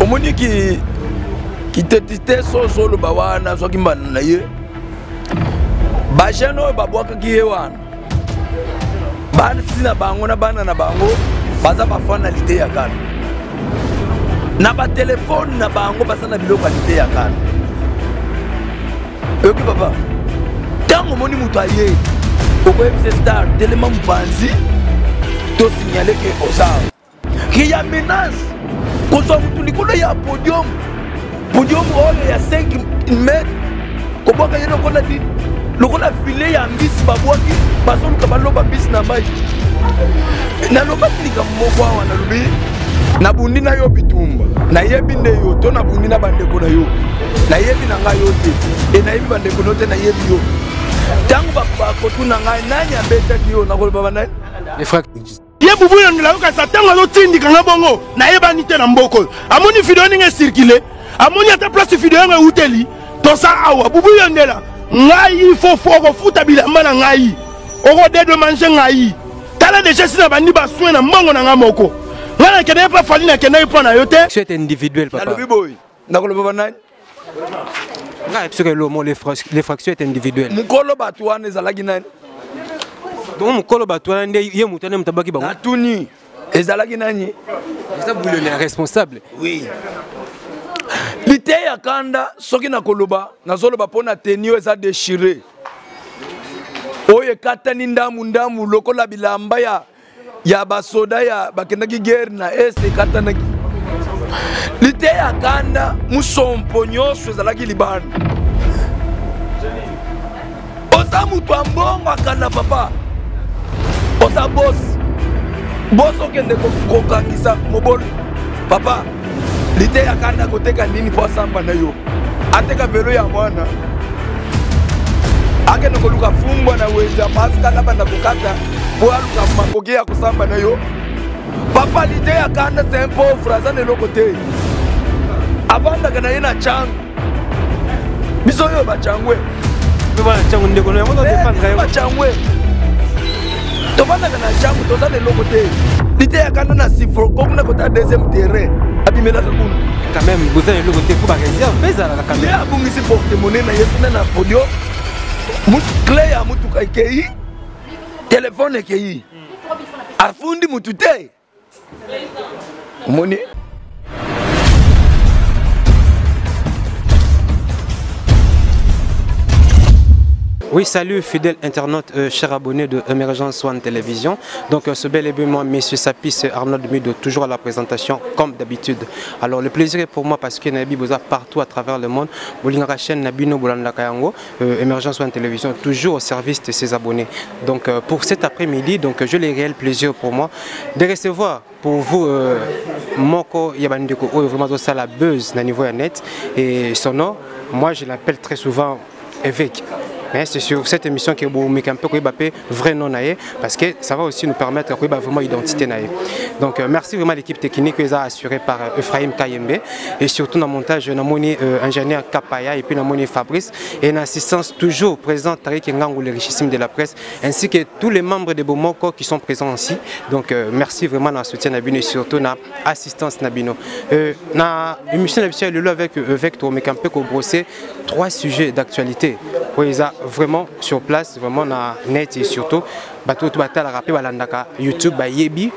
omoni qui te so le bawana so ki mbana na ye ba jeune oyo babwaka ki ye wana bana sina bango na bana na bango baza bafana lite ya kana na ba telefone na bango basana biloko lite ya kana oki papa tango moni mutu aye okoyebise star telema mpanzi to signaler que osao qui ya menace kozwa mutu likolo ya podium oyo ya 5 mètres koboka ye lokola filet ya mbisi babwaki bazoluka baloba mbisi na mai nalobaki likambo moko awa nalobi nabundi na yo bitumba nayebi nde yo to nabundi na bandeko na yo nayebi na ngai yo te nayebi bandeko no te nayebi yo ntango bakotuna ngai nani abetaki yo nakoloba banani ye bubu yongela yokasa ntango azotindika nga bongo nayebani te na mboko amoni video ninge circule amoni ata place video yango euteli tosa awa bubu yongela ngai fofo okofuta bilamba na ngai okodede mange ngai tala deja sina bandi baswe na mbongo na nga moko nga nakende pa fali nakende mpo na yo te c'est individuel papa nalobi boy nakoloba banani ngai parce que les fractions est individuel mukolo bato wana ezalaki nani donc mukolo bato wana nde ye mutu ane mutabaki bango natuni ezalaki nani eza boulonné responsable oui lite ya kanda soki nakoloba nazoloba mpo na teni oyo eza déchiré oyo ekatani ndamu lokola bilamba ya basoda ya bakendaki guerre na est ekatanaki lite ya kanda musompo nyonso ezalaki libanda oza mutu ambongo akanda papa oza bosi okende kokangisa mobolo papa lite ya kanda koteka nini po asamba na yo ateka velo ya mwana akende koluka fumbwa na wenza pasi kaka banda kokata po aluka makoki ya kosamba na yo papa lite ya kanda c'est un pauvre aza na eloko te avandaka na ye na changu biso oyo bachangwe bachangwe tovandaka na changu toza na eloko te lite ya kanda na sifro kokuna kota deuxième terrain abimelaka kuna quand même boza eloko te po baréserve mpe ezalaka quand même abungisi portemone na ye kuna na podio clé ya mutuka ekei telefone ekei afundi mutu te omoni. Oui, salut fidèles internautes, chers abonnés de Emergence One Télévision. Donc ce bel et bien moi, Monsieur Sapis Arnaud Mido, toujours à la présentation comme d'habitude. Alors le plaisir est pour moi parce que Nabi Boza partout à travers le monde. Bolingara chaîne Nabino Bolanda Kayango, Emergence One Télévision, toujours au service de ses abonnés. Donc pour cet après-midi, donc je l'ai réel plaisir pour moi de recevoir pour vous Moko Yabandeko, vraiment ça la buzz na niveau net et son nom, moi je l'appelle très souvent Évêque. C'est sur cette émission que vous mettez un peu vrai nom parce que ça va aussi nous permettre de vraiment identité. Donc merci vraiment à l'équipe technique qui est assurée par Ephraim Kayembe et surtout dans le montage ingénieur Kapaya et puis dans Fabrice et une assistance toujours présente Tariq Ngangou, le richissime de la presse ainsi que tous les membres de Bomoko qui sont présents ici. Donc merci vraiment dans le soutien Nabino et surtout dans l'assistance Nabino. Dans l'émission avec toi, mais un peu brosser 3 sujets d'actualité. Vraiment sur place, vraiment na net et surtout bateau batala rappel balandaka YouTube ba yebi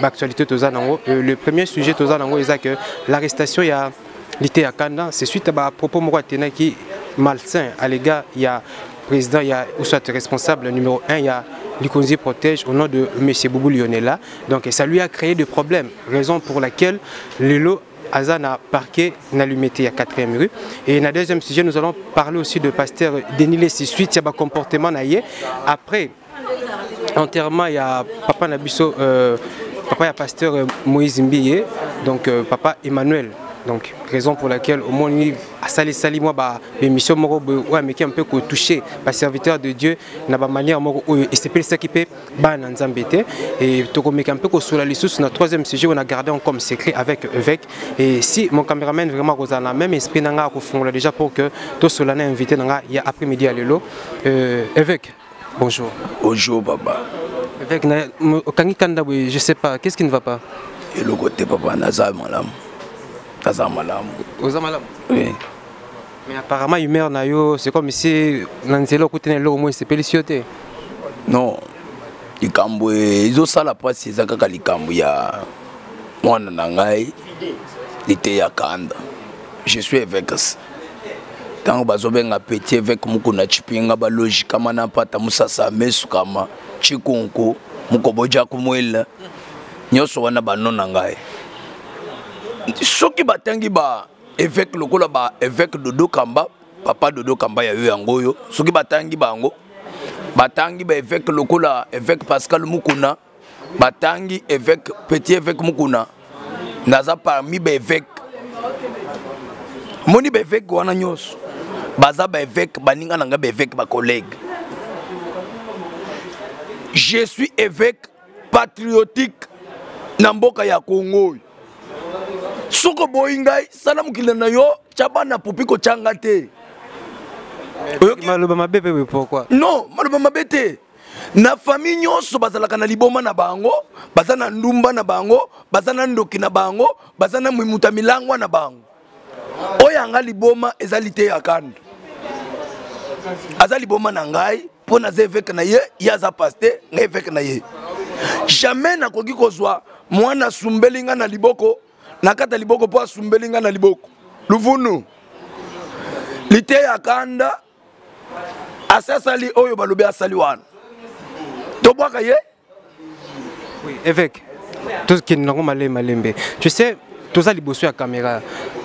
actualité toza nango. Le premier sujet toza nango est que l'arrestation ya lité ya Kanda c'est suite à propos moko tena qui malsain à l'égard il y a président il y a ou soit responsable numéro 1 il y a Likonzi protège au nom de monsieur Boubou Lionela. Donc ça lui a créé des problèmes, raison pour laquelle Lelo Azana parquet Nalumete à 4e rue. Et dans le deuxième sujet, nous allons parler aussi de pasteur Denilé suite à comportement naïe. Après enterrement, il y a papa Nabiso, papa il y a pasteur Moïse Mbiye, donc papa Emmanuel. Donc raison pour laquelle au moins à sali moi bah l'émission moro ouais mais qui un peu touché par serviteur de Dieu na ba manière moro et c'est ça qui peut ba nzambete et to comme un peu sur la liste sur 3e sujet on a gardé comme secret avec Évêque et si mon caméraman vraiment Rosana même esprit nanga ko fond déjà pour que to solana invité nanga il y a après-midi à lelo Évêque bonjour. Bonjour papa. Évêque Kangi Kanda je sais pas qu'est-ce qui ne va pas. Et le côté papa Nazar malam. Taza malamu. Oza malamu. Oui. Mais apparemment humeur na yo c'est comme si nanzelo kutene lo moins c'est pélicioté. Non. Likambo izo sala pasi ezaka likambo ya mwana na ngai lite ya kanda. Je suis avec ça. Tant bazobenga petit avec mukuna chipinga ba logique kama na pata musasa mesu kama chikunku mukoboja kumwela nyoso wana banona ngai. Soki batangi ba évêque lokola ba évêque Dodo Kamba papa Dodo Kamba ya yo yangoyo soki batangi bango batangi ba évêque lokola évêque Pascal Mukuna batangi évêque petit évêque Mukuna naza parmi ba évêque moni ba évêque wana nyoso baza ba évêque baninga nanga ba évêque ba collègue. Je suis évêque patriotique na mboka ya Congo. Soko boingai sana mukile na yo chabana pupiko changate. Maloba mabebe we pourquoi? Non, maloba mabete. Na famille nyonso bazalaka na liboma na bango, bazana ndumba na bango, bazana ndoki na bango, bazana mwimuta milangwa na bango. Oyanga liboma ezalite ya kanda. Aza liboma na ngai pona zeveke na ye, yaza paste ngeveke na ye. Jamais na koki kozwa mwana sumbelinga na liboko. Nakata liboko po asumbelinga na liboko luvunu lite ya kanda asasali oyo balobi asali wana tobwaka ye. Oui, évêque tout ce qui n'a pas malembe tu sais tous les liboso ya caméra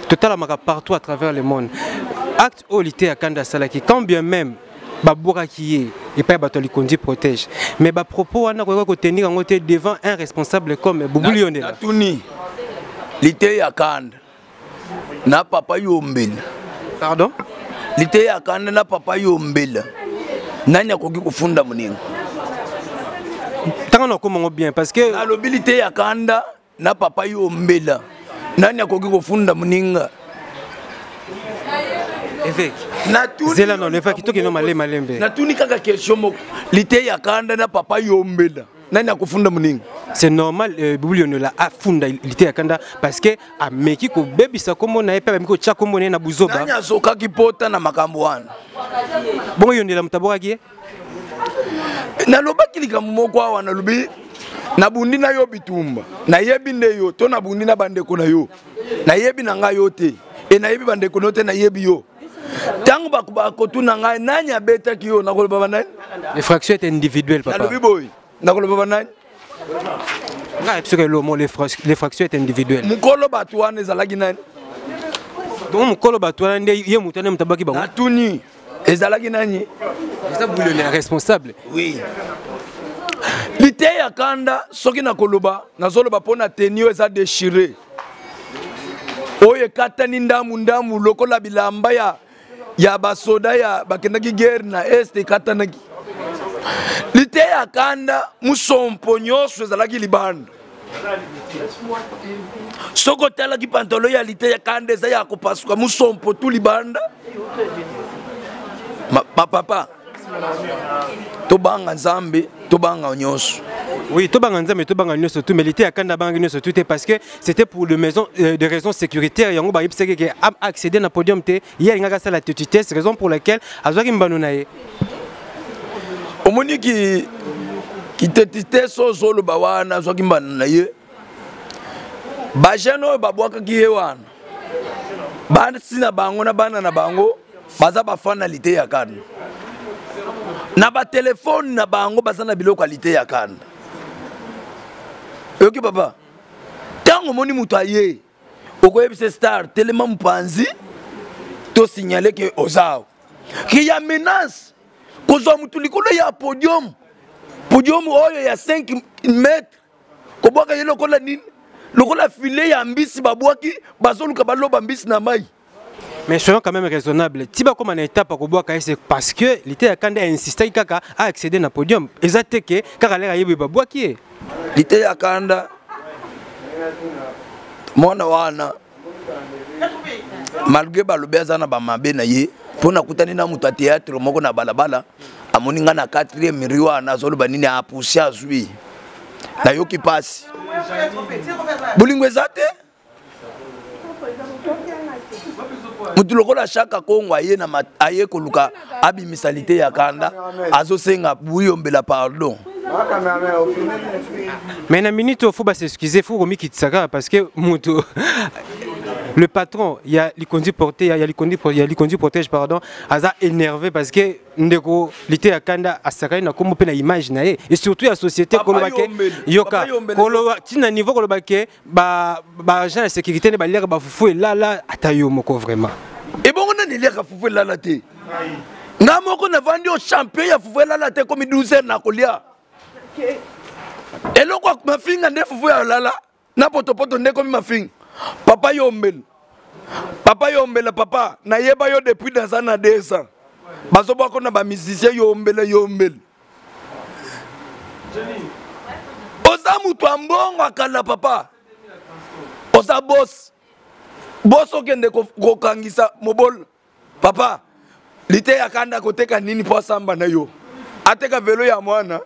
total amaka partout à travers le monde acte au lite ya kanda salaki quand bien même baboura qui est et pas batoli kondi protège mais ba propos wana ko tenir en côté devant un responsable comme Boubou Lionel natuni lite ya kanda na papa yombela. Pardon? Lite ya kanda na papa yombela. Nanya koki kufunda muninga. Tant on comment bien parce que na lobilité ya kanda na papa yombela. Nanya koki kufunda muninga. évêque. Natuni Zela non le fait que to malembe. Natuni kaka question moko. Lite ya kanda na papa yombela. Nanya kufunda muninga. C'est normal, Boubou Lionel a funda lite ya kanda parce que a meki ko baby sa komo na epe miko cha komo na buzoba. Nanya soka kipota na makambo wana. Bongo Lionel mtaboka ki? Na lobaki likambo moko wana lobi na bundi na yo bitumba. Na yebi nde yo to na bundi na bandeko na yo. Na yebi na nga yo te. E na yebi bandeko no te na yebi yo. Tango bakuba kotu na nga nanya beta ki yo na koloba banani? Les fractions étaient individuelles papa. Na lobi boy. Na koloba banani? Les fractions étaient individuelles. Mukolo batuane ezalaki nani? Donc mukolo batuane nde ye mutane mtabaki bango. Natuni ezalaki nani? Ça Boubou Lionel responsable. Oui. Lite ya kanda soki na koloba nazoloba pona tenio eza déchiré. Oye katani ndamu lokola bilamba ya basoda ya bakendaki guerre na este katanaki. Lite ya kanda musompo nyoso ezalaki libanda. Soko talaki pantalo ya lite ya kanda eza ya kopasuka musompo tu libanda. Papa tobanga nzambe tobanga nyoso. Oui, tobanga nzambe tobanga nyoso tout mais lite ya kanda banga nyoso tout parce que c'était pour des raisons sécuritaires yango ba yipseke ke accéder na podium te yenga ka la tutesse raison pour laquelle azwaki mbano na ye. Omoni ki tetite sozolo bawana zoki mbana na ye bajeno babwaka ki ye wana basi na bango na bana na bango baza bafana lite ya kanda na ba telefone na bango baza na biloko lite ya kanda yoki papa tango moni mutu aye okoyebise star telema mpanzi to signaler que ozao ki ya menace kozwa mutu likolo ya podium oyo ya 5 mètres kobwaka ye lokola nini lokola filet ya mbisi babwaki bazoluka baloba mbisi na mai. Mais soyons quand même raisonnables. Tiba comme une étape à Kobwaka, c'est parce que l'ité a quand même insisté à accéder à podium. Exactement que car aller à Yéba Boaki. L'ité a kanda mwana wana malgré balobeza na bamabe na ye pona kutani na mutu théâtre moko na balabala amoninga na 4e riwa na zolo banini a pousser azui na yoki passe bulingwe zate mutu lokola shaka kongo aye na aye koluka abimisalite ya kanda azosenga buyombela pardon. Mais na minute il faut s'excuser, faut remis Kitsaka parce que le patron, il y a les conduits portés, il y a les conduits protège pardon, asa énervé parce que ndeko lité ya kanda asaka na kombo pe na image na et surtout la société kolobake yoka kolo tina niveau kolobake ba agent de sécurité ne ba lire ba fufu là atayo moko vraiment. Et bon on a lire ka fufu là té. Na moko na vandi au champion ya fufu là té comme 12h na kolia. Et loko ma finga nde fufu ya lala na poto nde comme ma finga. Papa yombel papa na yeba yo depuis dans un an 2 ans bazo ba ko na ba musicien yombel oza mutu ambongo akala papa oza boss okende ko kangisa mobol papa lite yakanda koteka nini po samba na yo ateka velo ya mwana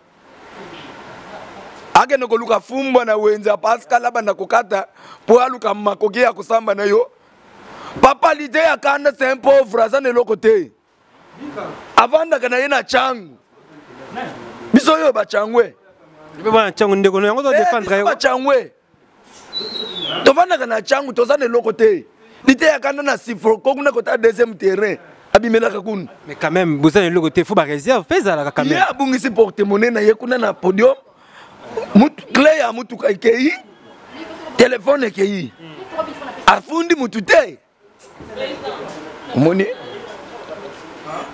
ake no koluka fumba na wenza Pascal abanda kokata po aluka makoki ya kusamba na yo papa lite ya kanda c'est un pauvre azane lokote avanda kana yena changu biso yo ba changwe bana changu ndeko no yango to défendre yo ba changwe to vanda kana changu to zane lokote lite ya kanda na sifro ko kuna kota deuxième terrain abimela kakun mais quand même vous avez le côté faut ba réserve feza la quand même ya bungisi porte-monnaie na yekuna na podium mutu clé ya mutu kei téléphone kei afundi mutu te moni.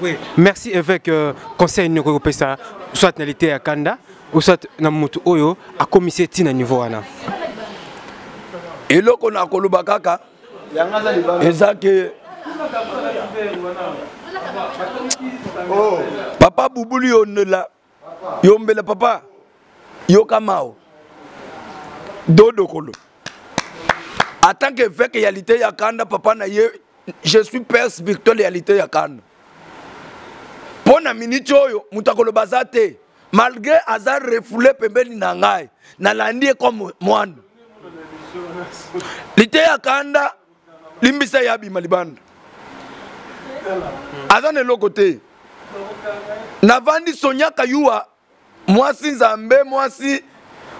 Oui, merci avec conseil numéro pesa soit nalité à Kanda ou soit na mutu oyo a commissaire tina niveau wana eloko na koloba kaka ezake papa bubuli onela yombela papa yokamao dodo kolo en tant que évêque réalité ya kanda papa na ye je suis père spirituel réalité ya kanda pona minute oyo mutakolo bazate malgré azar refoulé pembeni na ngai na landi comme mwana lité ya kanda limbisa ya bima libanda azane lokote na vandi Sonia Kayua mwasi nzambe mwasi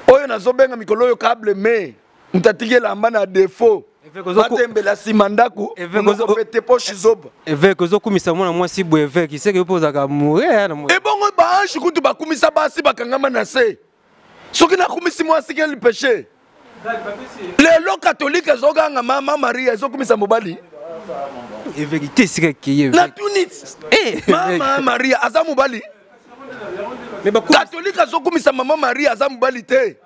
oyo nazobenga mikolo oyo câble me mutatige lamba na défaut matembela simandaku ko pete poche zoba évêque ozokumisa mwana mwasi bo évêque c'est que poza ka mourir na et bongo ba ange kutu bakumisa basi bakangama na se soki na kumisi mwasi quel péché lelo catholique zoganga mama Maria ezokumisa mobali et vérité c'est que na tunit mama Maria aza mobali mais ba catholique azokumisa mama Maria aza mobali te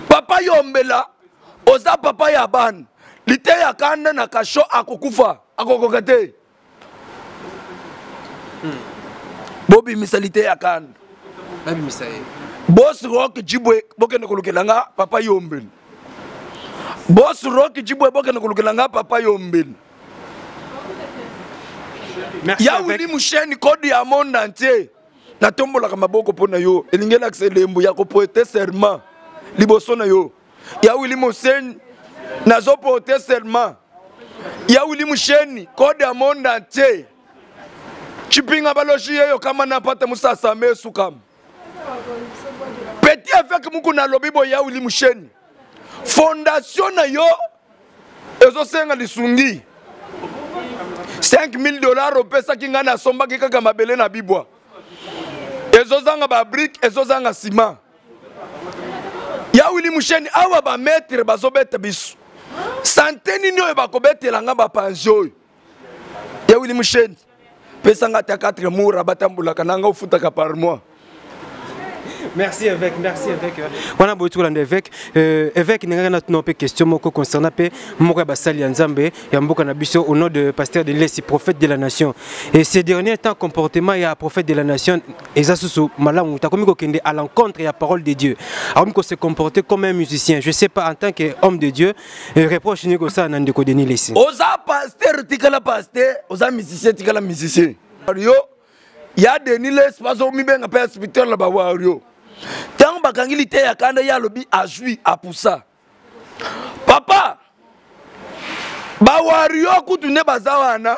papa yombela oza papa ya ban lite ya kanda na kasho akokufa akokoka te bobi misalite ya kanda babi misaye boss rock jibwe bokene kolukelanga papa yombela boss rock jibwe bokene kolukelanga papa yombela ya wili musheni kodi ya monde entier na tombola maboko pona yo elingela akselembu ya ko poete serment liboso na yo ya wili musheni nazo poete serment ya wili musheni kodi ya monde entier chipinga baloshi yo kama napata musasa mesu kama petit avec muku na lobibo ya wili musheni fondation na yo ezo senga lisungi $5,000 opesa kinga na somba kaka mabele na bibwa ezozanga ba brique ezozanga ciment ya wili musheni awa ba maître bazobeta biso centaine nyo ba kobetela nga ba panjo ya wili musheni pesa nga ta 4 mois batambula kananga ufutaka par mois. Merci évêque, merci évêque. On a beaucoup de évêque. Évêque, il y a une question concernant Mouka Bassali Nzambe, Yamboka Nabiso, au nom de pasteur de l'Est, prophète de la nation. Et ces derniers temps, comportement, il y a prophète de la nation, et ça, c'est malam, tu as commis à l'encontre et à la parole de Dieu. Alors, qu'on se comporter comme un musicien, je ne sais pas, en tant qu'homme de Dieu, reproche que ça, n'a pas de ici. Osa pasteur, tikala pasteur, osa musicien, tikala musicien. Il y a des niles, pas au mibeng à perspiteur là-bas, wario. Tant bakangili te ya kanda ya lobi ajui apusa. Papa, bawario kutu ne baza wana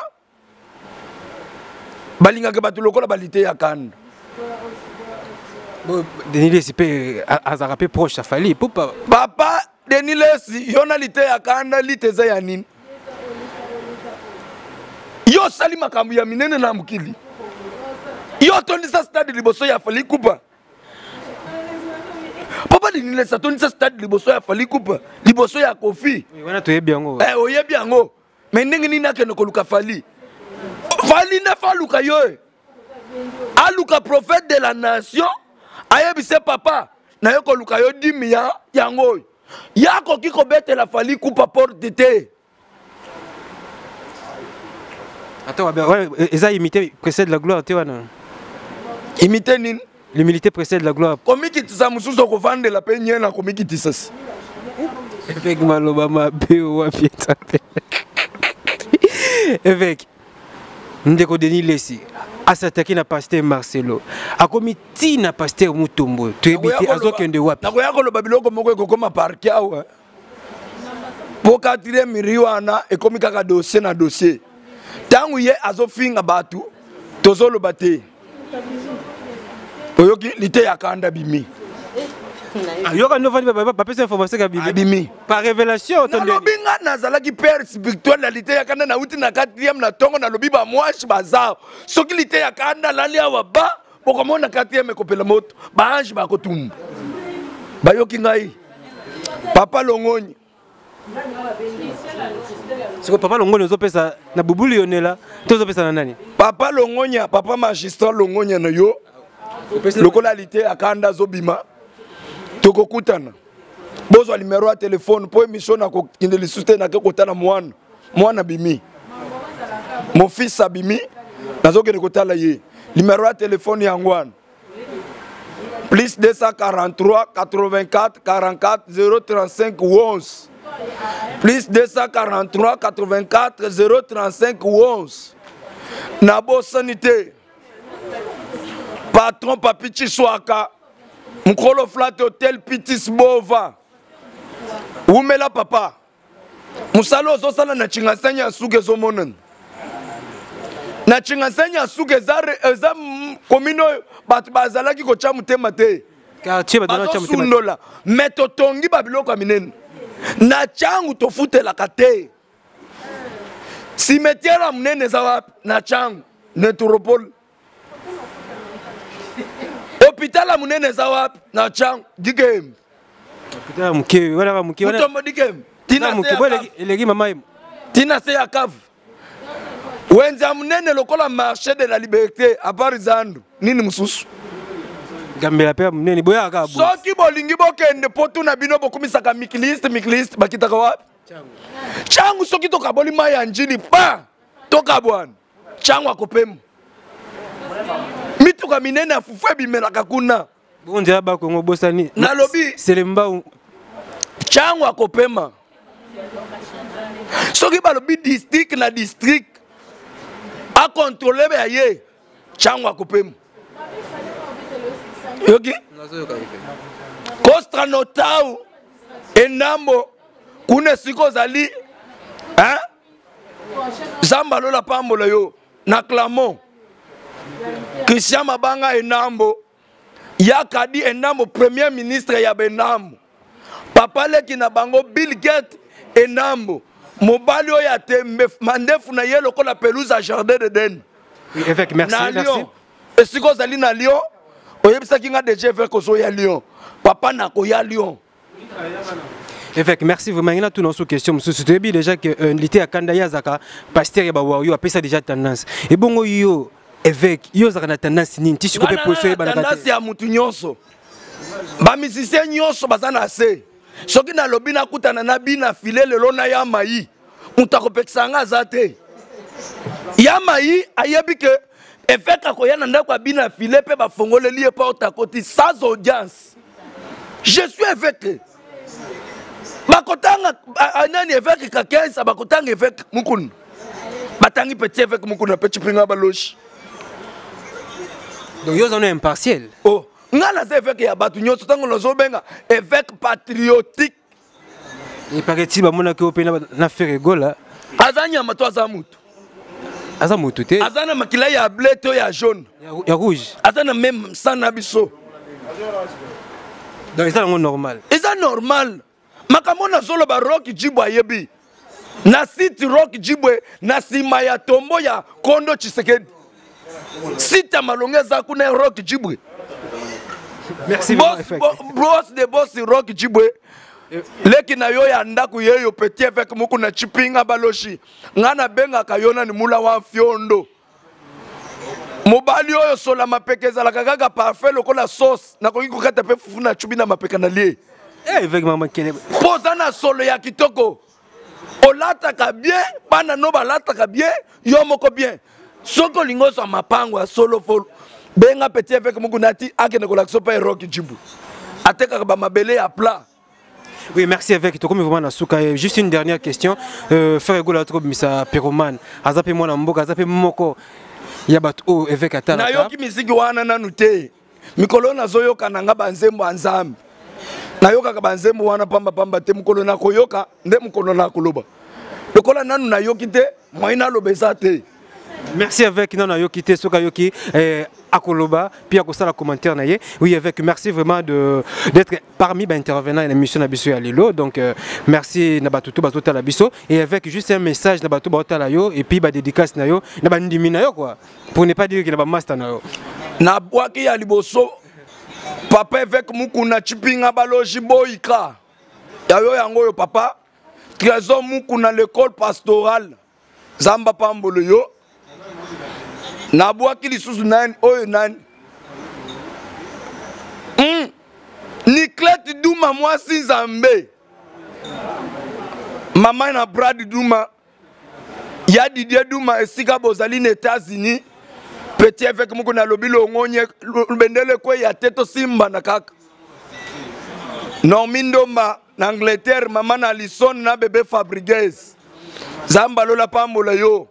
balingaka bato lokola balite ya kanda. Denis Lesi pe azara pe proche sa fali papa. Papa Denis Lesi yona lite ya kanda lite za ya nini? Yo sali makambo ya minene na mukili. Yo tondisa stade liboso ya fali kupa. Papa Denis Lesi tondisa stade liboso ya fali kupa. Liboso ya Kofi. Wana toyebi yango. Oyebi yango. Mais ndenge nini akene koluka fali? Fali na faluka yo. Aluka prophète de la nation. Ayebise papa na yo koluka yo 10 millions yango. Yako kiko bete la fali kupa porte te. Attends, eza imité précède la gloire te wana. Imité nini? L'humilité précède la gloire. Komiki tisa mususu ko vande la penye na komiki tisas. Avec maloba mabe wa pieta. Avec ndeko Denis Lesi asataki na pasteur Marcelo akomiti na pasteur Mutombo toyebiti azokende wapi nako yako lo babiloko moko ekokoma parke awa po 4e miriwana ekomi kaka dossier na dossier tangu ye azofinga batu tozoloba te oyoki lite ya kanda bimi yoka novani ba pesa information ka bimi par révélation tonde binga nazalaki père spirituel la lite ya kanda na uti na 4e na tongo na lobi ba mwashi bazao soki lite ya kanda lali awa ba bokomona 4e ekopela moto ba ange ba kotumba bayoki ngai papa Longoni siko papa Longoni ozopesa na bubuli yonela tozopesa na nani papa Longonya papa magistrat Longonya na yo lokola lite ya kanda zobima toko kutana bozo numéro ya téléphone po émission na ko kindeli souté na ko tana mwana bimi mon fils abimi nazoke ko tala ye numéro ya téléphone ya ngwana plus 243 84 44 035 11 plus 243 84 035 11 Nabo sanité patron Papi Chiswaka Mkolo Flat Hotel Pitis Bova Umela papa Musalo zosala na chingasanya suke zomonen na chingasanya suke za komino batu bazalaki ko chamu temate quartier badona chamu temate metotongi babiloko minene na changu tofutela kate cimetière munene za wapi na changu Netropole hôpital munene za wapi na changu Dikem hôpital muke wala muke wala mutombo Dikem tina muke elegi mama tina se ya kavu wenza munene lokola marché de la liberté à part zandu nini mususu gambela pe munene boya ka bo soki bolingi bokende potu na bino bokumisaka miklist bakitaka wapi changu soki tokaboli mai ya njini pa toka bwana changu akopemu mituka minene afufu ebimelaka kuna bonja ba kongo bosani nalobi selemba changu akopema soki balobi district na district a contrôler ba ye changu akopemu yoki Kostra notau enambo kune siko zali hein Zamba lola pambola yo na Clermont Christian Mabanga enambo yakadi enambo premier ministre ya benambo papa leki na bango Bill Gates enambo mobali oya tembe mandefu na yelo ko la pelouse à jardin de Den évêque merci merci et siko zali na Lyon oyebisa kinga déjà évêque ozo ya Lyon papa na ko ya Lyon évêque merci vraiment ina tout dans sous question monsieur tu dis déjà que l'ité à Kanda Yazaka pasteur ya bawa yo a pesa déjà tendance et bongo yo évêque yo zaka na tendance nini ti siko pe poso ba na tendance ya mutu nyonso ba musicien nyonso bazana se soki na lobi na kutana na bina file lelo na ya mai mutako pekisanga azate ya mai ayebi que évêque akoyana ndako bina file pe ba fongoleli e porte à côté sans audience je suis évêque bakotanga anani évêque kakensa bakotanga évêque mukun batangi petit évêque mukun petit pinga baloshi donc yo zone impartiel oh ngala za évêque ya batu nyoso tango lozo benga évêque patriotique et paraît-il ba mona ke opena na faire gola Azanya mato azamutu. Azamutu te. Azana makila ya bleu to ya jaune. Ya rouge. Azana même sana biso. Donc c'est normal. C'est normal. Makamona solo ba rock jibwa yebi. Na site rock jibwe na sima ya tombo ya Kondo Tshisekedi. Site malongeza kuna rock jibwe. Merci boss de boss rock jibwe. Leki na yo ya ndaku yeyo petit avec muku na chipinga baloshi. Ngana benga kayona ni mula wa fiondo. Mobali oyo sola mapekeza la kaka parfait lokola sauce na ko kata pe fufu na chubi na mapeka na lie. Avec maman kene. Poza na solo ya kitoko. Olata ka bien, bana no balata ka bien, yo moko bien. Soko lingo so mapango solo folo. Benga petit avec mukunati akene ko la sopa rock jibu. Ateka ba mabele ya plat. Oui, merci avec toi. Comme vraiment Nasuka, juste une dernière question. Frère Gola trop misa pyromane. Azape mwana mboka, azape moko. Yabato avec atala. Na yoki misiki wana nanu te. Mikolo na zoyoka nanga banzembo anzambi. Na yoka ka banzembo wana pamba te mukolo na koyoka nde mukolo na koloba. Lokola nanu na yoki te, moina lobeza te. Merci avec nanu na yoki te soka yoki akoloba puis akosala commentaire na ye. Oui, avec merci vraiment d'être parmi les intervenants à l'émission Nabiso ya Lelo. Donc merci Nabatutu Batota la biso et avec juste un message Nabatu Batota la yo et puis ba dédicace na yo, na ba ndimi na yo quoi. Pour ne pas dire que na ba master na yo. Na bwaki ya liboso papa avec mukuna chipinga baloji boika. Ya yo yango yo papa. Trésor mukuna l'école pastorale. Zamba pambolo yo. Na bwaki lisusu nani oyo nani. Nikleti Duma mwasi Nzambe. Mama na Brad Duma. Ya Didier Duma esika bozali na États-Unis. Petit avec muku na lobilo ngonye bendele kwe ya teto simba na kaka. Normindomba na Angleterre mama na Alison na bébé Fabregas. Zamba lola pambola yo.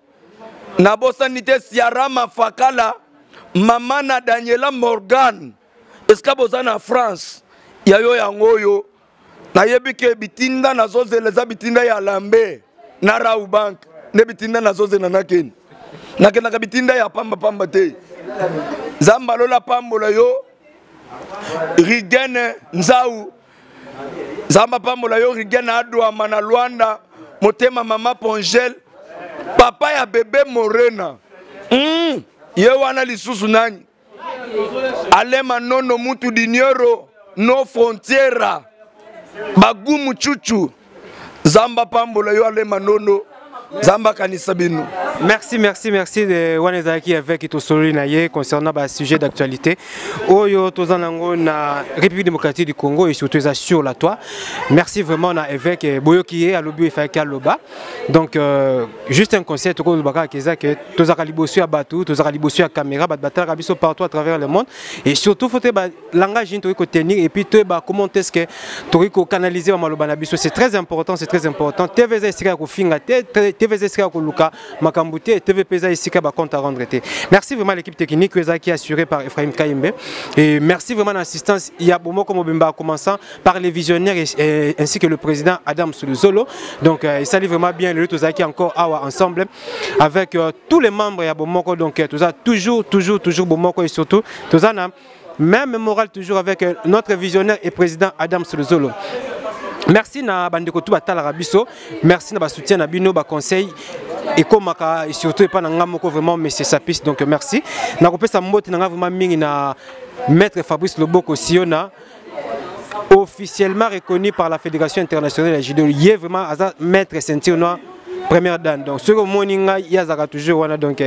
Na bosanite Siarama Fakala mama na Daniela Morgan. Eska bozana France. Ya yo yangoyo. Na yebike bitinda na zoze leza bitinda ya Lambe na Rau Bank. Ne bitinda na zoze na nakeni. Nakena bitinda ya pamba te. Zamba lola pambola yo. Rigene Nzau. Zamba pambola yo Rigene Adwa mana Luanda. Motema mama Pongel. Papa ya bébé Morena. Ye wana lisusu nani. Alema nono mutu dinero. No frontiera. Bagumu chuchu. Zamba pambola yo alema nono. Zamba kanisa bino. Merci de Wanezaki avec Itosoli Naye concernant le sujet d'actualité. Oyo tozanango na République démocratique du Congo et surtout sur la toit. Merci vraiment avec Boyokié à l'obu et Faika Loba. Donc juste un conseil to ko baka keza que tozaka libosu ya batu, tozaka libosu ya caméra, bat batala biso partout à travers le monde et surtout faut te langage to ko tenir et puis te ba comment est-ce que to ko canaliser maloba na biso, c'est très important, TVZ esika ko finga TVZ esika ko luka makambuté TVPZ esika ba compte à rendre été. Merci vraiment l'équipe technique qui est assurée par Ephraim Kaimbe et merci vraiment l'assistance il y a Bomoko Mobimba commençant par les visionnaires ainsi que le président Adam Suluzolo. Donc il salue vraiment bien le Tozaki encore ensemble avec tous les membres ya Bomoko, donc Toza toujours Bomoko et surtout Tozana même moral toujours avec notre visionnaire et président Adam Suluzolo. Merci na bandeko tout batala rabiso, merci na ba soutien na bino ba conseil et komaka et surtout pas na ngamoko vraiment monsieur Sapis, donc merci na kopesa mbote na vraiment mingi na maître Fabrice Loboko Siona officiellement reconnu par la Fédération internationale de judo. Il est vraiment maître ceinture noire première dan. Donc ce que moninga yazaka toujours wana donc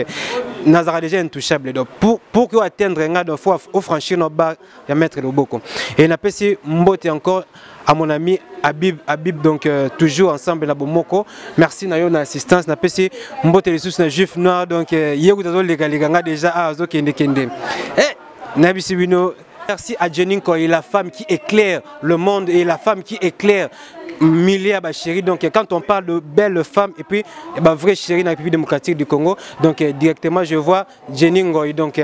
nazara déjà intouchable. Donc pour que atteindre nga donc faut franchir nos bas ya maître Loboko. Et na pesi mbote encore à mon ami Habib donc toujours ensemble na Bomoko. Merci na yo na assistance na pesi mbote les sous na juif noir donc yego dazo legalega déjà azo kende. Eh na bisibino. Merci à Jenny Koy, la femme qui éclaire le monde et la femme qui éclaire milliers de chéris. Donc quand on parle de belles femmes et puis vraie chérie dans la République démocratique du Congo, donc directement je vois Jenny Koy, donc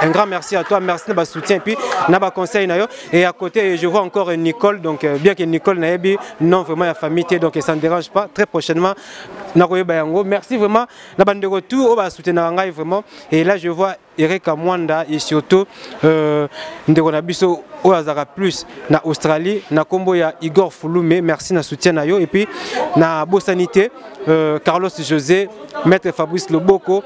un grand merci à toi, merci de soutien et puis de conseil. Et à côté, je vois encore Nicole, donc bien que Nicole n'a pas non vraiment la famille, donc ça ne dérange pas. Très prochainement, merci vraiment de retour au soutien vraiment. Et là, je vois Eric Amwanda et surtout Ndegonabiso au Azara Plus na Australie, na Kombo ya Igor Fouloumé, merci na soutien na yo et puis na Bossanité, Carlos José, Maître Fabrice Loboko,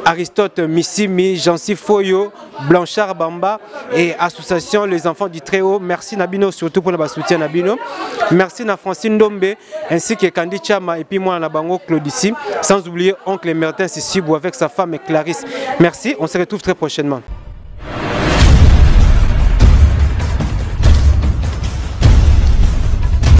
Aristote Missimi, Jancy Foyo, Blanchard Bamba et Association Les Enfants du Très-Haut. Merci Nabino surtout pour le soutien Nabino. Merci na Francine Dombe ainsi que Candy Chama et puis moi Nabango Claudici. Sans oublier Oncle Mertin Sissibou avec sa femme Clarisse. Merci, on se retrouve très prochainement.